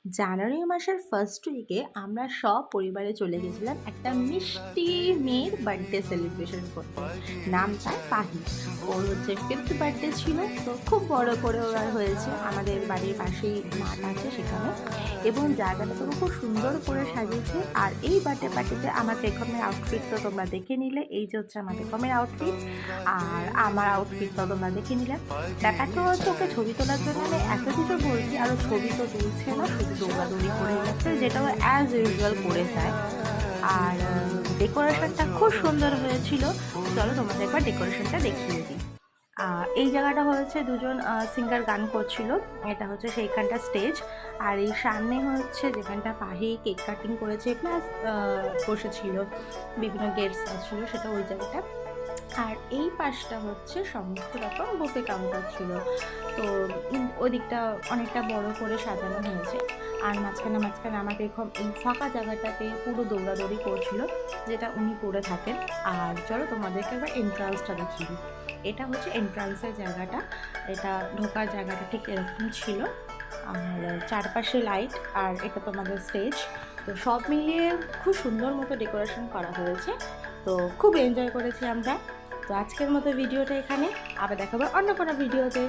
জানুয়ারি মাসের ফার্স্ট উইকে আমরা সপরিবারে চলে গেছিলাম একটা মিষ্টি মেয়ের বার্থডে সেলিব্রেশন করতে। নাম তার পাহি। ওর হচ্ছে 5th বার্থডে ছিল। তো খুব বড় করে ওর হয়েছে, আমাদের বাড়ির পাশেই মাঠ আছে সেখানে, এবং জায়গাটা তো খুব সুন্দর করে সাজিয়েছে। আর এই বার্থডে পার্টিতে আমার পেখমের আউটফিট তো তোমরা দেখে নিলে, এই যে হচ্ছে আমার পেখমের আউটফিট, আর আমার আউটফিট তো তোমরা দেখে নিলে। ব্যাপারটা হচ্ছে ওকে ছবি তোলার জন্য আমি এত কিছু বলছি, আরও ছবি তো তুলছে না, শুধু দৌড়াদৌড়ি করে যাচ্ছে, যেটা ও অ্যাজ ইউজুয়াল করে যায়। আর ডেকোরেশনটা খুব সুন্দর হয়েছিল। চলো তোমাদের একবার ডেকোরেশনটা দেখিয়ে দিই। এই জায়গাটা হচ্ছে দুজন সিঙ্গার গান করছিল, এটা হচ্ছে সেইখানটা স্টেজ। আর এই সামনে হচ্ছে যেখানটা পাহি কেক কাটিং করেছে, প্লাস বসেছিল বিভিন্ন গেস্ট ছিল, সেটা ওই জায়গাটা। আর এই পাশটা হচ্ছে সমস্ত রকম বুফে কাউন্টার ছিল। তো ওই দিকটা অনেকটা বড় করে সাজানো হয়েছে। আর মাঝখানে মাঝখানে আমাকে এরকম এই ফাঁকা জায়গাটাতে পুরো দৌড়াদৌড়ি করছিল, যেটা উনি করে থাকেন। আর চলো তোমাদেরকে একবার এন্ট্রান্সটা দেখিয়ে দিই। এটা হচ্ছে এন্ট্রান্সের জায়গাটা, এটা ঢোকার জায়গাটা ঠিক এরকম ছিল। আর চারপাশে লাইট, আর এটা তোমাদের স্টেজ। তো সব মিলিয়ে খুব সুন্দর মতো ডেকোরেশন করা হয়েছে। তো খুব এনজয় করেছি আমরা। তো আজকের মতো ভিডিওটা এখানে, আবার দেখাবো অন্য কোনো ভিডিওতে।